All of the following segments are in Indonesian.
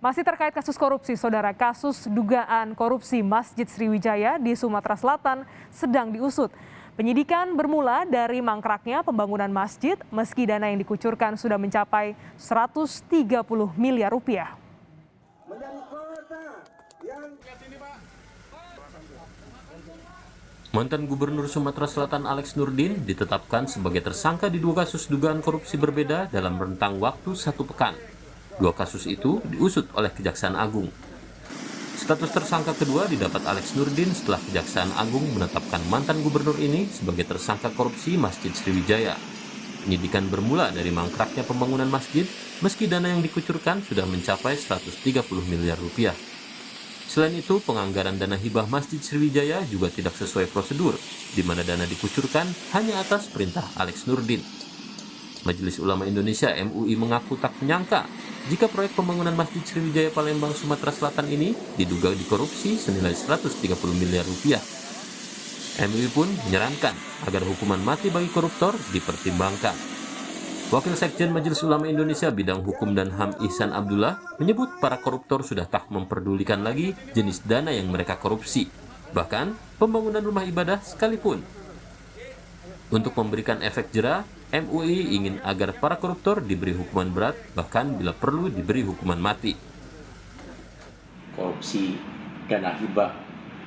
Masih terkait kasus korupsi, saudara, kasus dugaan korupsi Masjid Sriwijaya di Sumatera Selatan sedang diusut. Penyidikan bermula dari mangkraknya pembangunan masjid meski dana yang dikucurkan sudah mencapai 130 miliar rupiah. Mantan Gubernur Sumatera Selatan Alex Nurdin ditetapkan sebagai tersangka di dua kasus dugaan korupsi berbeda dalam rentang waktu 1 pekan. Dua kasus itu diusut oleh Kejaksaan Agung. Status tersangka kedua didapat Alex Nurdin setelah Kejaksaan Agung menetapkan mantan gubernur ini sebagai tersangka korupsi Masjid Sriwijaya. Penyidikan bermula dari mangkraknya pembangunan masjid meski dana yang dikucurkan sudah mencapai 130 miliar rupiah. Selain itu, penganggaran dana hibah Masjid Sriwijaya juga tidak sesuai prosedur, di mana dana dikucurkan hanya atas perintah Alex Nurdin. Majelis Ulama Indonesia (MUI) mengaku tak menyangka jika proyek pembangunan Masjid Sriwijaya Palembang, Sumatera Selatan ini diduga dikorupsi senilai 130 miliar rupiah. MUI pun menyarankan agar hukuman mati bagi koruptor dipertimbangkan. Wakil Sekjen Majelis Ulama Indonesia Bidang Hukum dan HAM Ihsan Abdullah menyebut para koruptor sudah tak memperdulikan lagi jenis dana yang mereka korupsi, bahkan pembangunan rumah ibadah sekalipun. Untuk memberikan efek jera, MUI ingin agar para koruptor diberi hukuman berat, bahkan bila perlu diberi hukuman mati. Korupsi dana hibah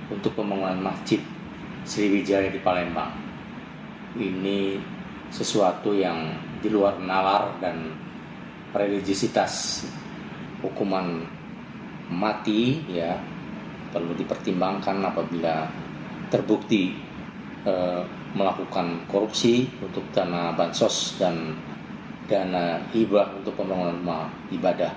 untuk pembangunan Masjid Sriwijaya di Palembang ini sesuatu yang di luar nalar dan religiositas. Hukuman mati ya perlu dipertimbangkan apabila terbukti melakukan korupsi untuk dana bansos dan dana hibah untuk pembangunan rumah ibadah.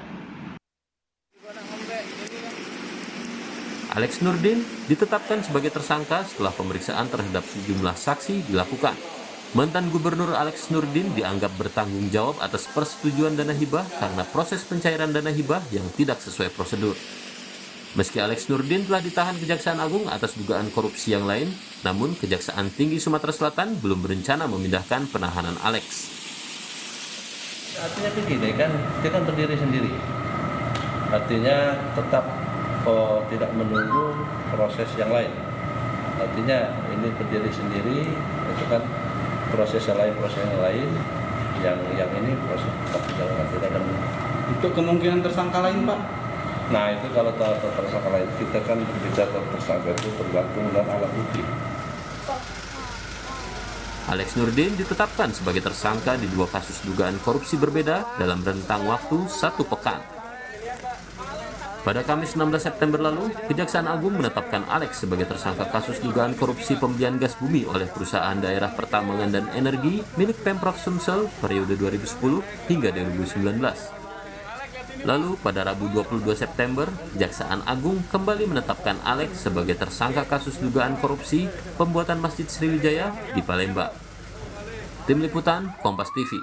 Alex Nurdin ditetapkan sebagai tersangka setelah pemeriksaan terhadap sejumlah saksi dilakukan. Mantan Gubernur Alex Nurdin dianggap bertanggung jawab atas persetujuan dana hibah karena proses pencairan dana hibah yang tidak sesuai prosedur. Meski Alex Nurdin telah ditahan Kejaksaan Agung atas dugaan korupsi yang lain, namun Kejaksaan Tinggi Sumatera Selatan belum berencana memindahkan penahanan Alex. Artinya begini kan, dia kan berdiri sendiri. Artinya tetap tidak menunggu proses yang lain. Artinya ini berdiri sendiri, itu kan proses yang lain yang ini proses tetap dijalankan, tidak ada. Untuk kemungkinan tersangka lain, Pak? Nah itu kalau tersangka lain kita kan berbicara tersangka itu tergantung dan alat bukti. Alex Nurdin ditetapkan sebagai tersangka di dua kasus dugaan korupsi berbeda dalam rentang waktu 1 pekan. Pada Kamis 16 September lalu, Kejaksaan Agung menetapkan Alex sebagai tersangka kasus dugaan korupsi pembelian gas bumi oleh perusahaan daerah pertambangan dan energi milik Pemprov Sumsel periode 2010 hingga 2019. Lalu pada Rabu 22 September, Kejaksaan Agung kembali menetapkan Alex sebagai tersangka kasus dugaan korupsi pembuatan Masjid Sriwijaya di Palembang. Tim Liputan, Kompas TV.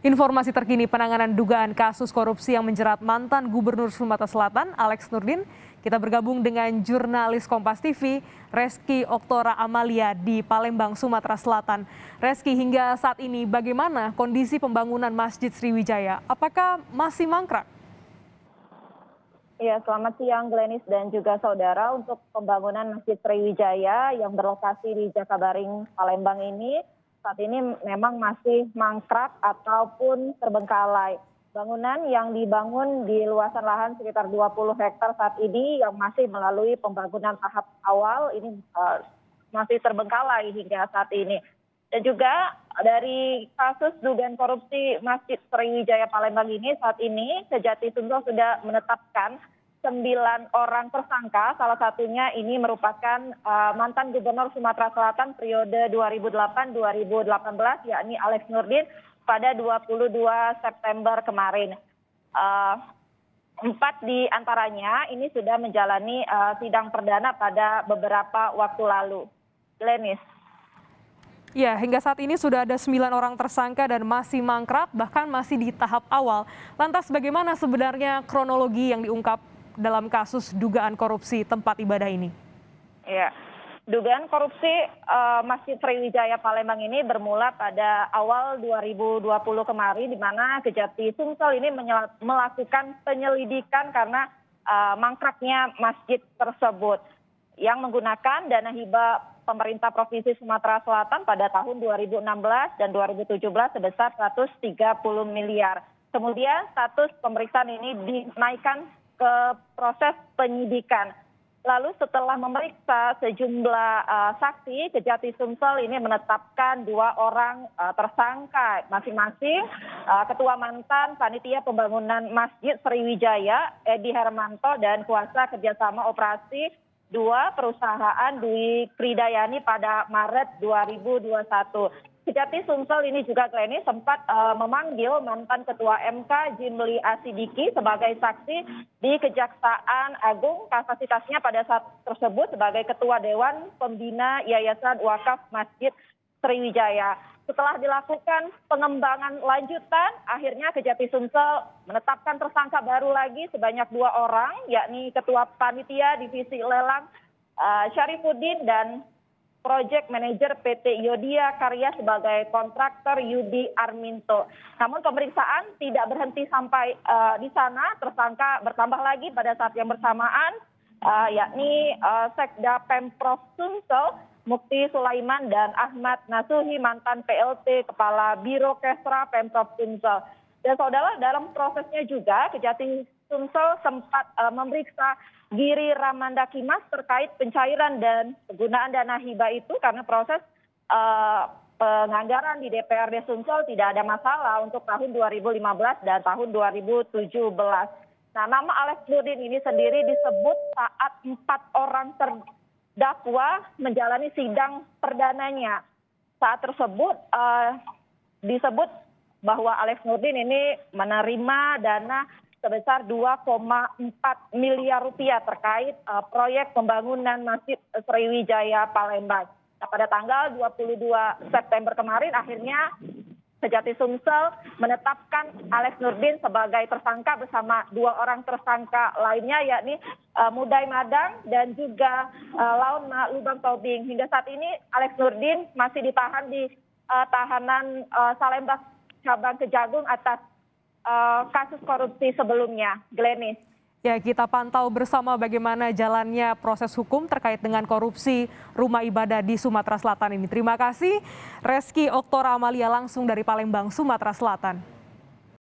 Informasi terkini penanganan dugaan kasus korupsi yang menjerat mantan Gubernur Sumatera Selatan, Alex Nurdin. Kita bergabung dengan jurnalis Kompas TV, Reski Oktora Amalia di Palembang, Sumatera Selatan. Reski, hingga saat ini bagaimana kondisi pembangunan Masjid Sriwijaya? Apakah masih mangkrak? Ya, selamat siang Glenis dan juga saudara. Untuk pembangunan Masjid Sriwijaya yang berlokasi di Jakabaring, Palembang ini, saat ini memang masih mangkrak ataupun terbengkalai. Bangunan yang dibangun di luasan lahan sekitar 20 hektar saat ini yang masih melalui pembangunan tahap awal ini masih terbengkalai hingga saat ini. Dan juga dari kasus dugaan korupsi Masjid Sriwijaya Palembang ini saat ini Kejati Sumsel sudah menetapkan 9 orang tersangka, salah satunya ini merupakan mantan Gubernur Sumatera Selatan periode 2008-2018, yakni Alex Nurdin pada 22 September kemarin. 4 di antaranya ini sudah menjalani sidang perdana pada beberapa waktu lalu. Glenis. Ya, hingga saat ini sudah ada 9 orang tersangka dan masih mangkrak, bahkan masih di tahap awal. Lantas bagaimana sebenarnya kronologi yang diungkap dalam kasus dugaan korupsi tempat ibadah ini? Ya, Dugaan korupsi Masjid Sriwijaya Palembang ini bermula pada awal 2020 kemarin, di mana Kejati Sumsel ini melakukan penyelidikan karena mangkraknya masjid tersebut yang menggunakan dana hibah pemerintah Provinsi Sumatera Selatan pada tahun 2016 dan 2017 sebesar 130 miliar. Kemudian status pemeriksaan ini dinaikkan ke proses penyidikan. Lalu setelah memeriksa sejumlah saksi, Kejati Sumsel ini menetapkan 2 orang tersangka, masing-masing Ketua Mantan Panitia Pembangunan Masjid Sriwijaya, Edi Hermanto, dan kuasa kerjasama operasi 2 perusahaan Dwi Pridayani pada Maret 2021. Kejati Sumsel ini juga Glenny sempat memanggil mantan Ketua MK Jimli Asidiki sebagai saksi di Kejaksaan Agung. Kapasitasnya pada saat tersebut sebagai Ketua Dewan Pembina Yayasan Wakaf Masjid Sriwijaya. Setelah dilakukan pengembangan lanjutan, akhirnya Kejati Sumsel menetapkan tersangka baru lagi sebanyak 2 orang, yakni Ketua Panitia Divisi Lelang Syarifuddin dan Project Manager PT Yodia Karya sebagai kontraktor Yudi Arminto. Namun pemeriksaan tidak berhenti sampai di sana. Tersangka bertambah lagi pada saat yang bersamaan, yakni Sekda Pemprov Sumsel, Mukti Sulaiman, dan Ahmad Nasuhi, mantan PLT Kepala Biro Kesra Pemprov Sumsel. Dan saudara, dalam prosesnya juga Kejati Sumsel sempat memeriksa Giri Ramanda Kimas terkait pencairan dan penggunaan dana hibah itu, karena proses penganggaran di DPRD Sumsel tidak ada masalah untuk tahun 2015 dan tahun 2017. Nah, nama Alex Nurdin ini sendiri disebut saat 4 orang terdakwa menjalani sidang perdananya. Saat tersebut disebut bahwa Alex Nurdin ini menerima dana sebesar 2,4 miliar rupiah terkait proyek pembangunan Masjid Sriwijaya Palembang. Nah, pada tanggal 22 September kemarin akhirnya Kejati Sumsel menetapkan Alex Nurdin sebagai tersangka bersama 2 orang tersangka lainnya, yakni Mudai Madang dan juga Laun Lubang Tobing. Hingga saat ini Alex Nurdin masih ditahan di tahanan Salembak Cabang Kejagung atas kasus korupsi sebelumnya. Glenis. Ya, kita pantau bersama bagaimana jalannya proses hukum terkait dengan korupsi rumah ibadah di Sumatera Selatan ini. Terima kasih Reski Oktora Amalia langsung dari Palembang, Sumatera Selatan.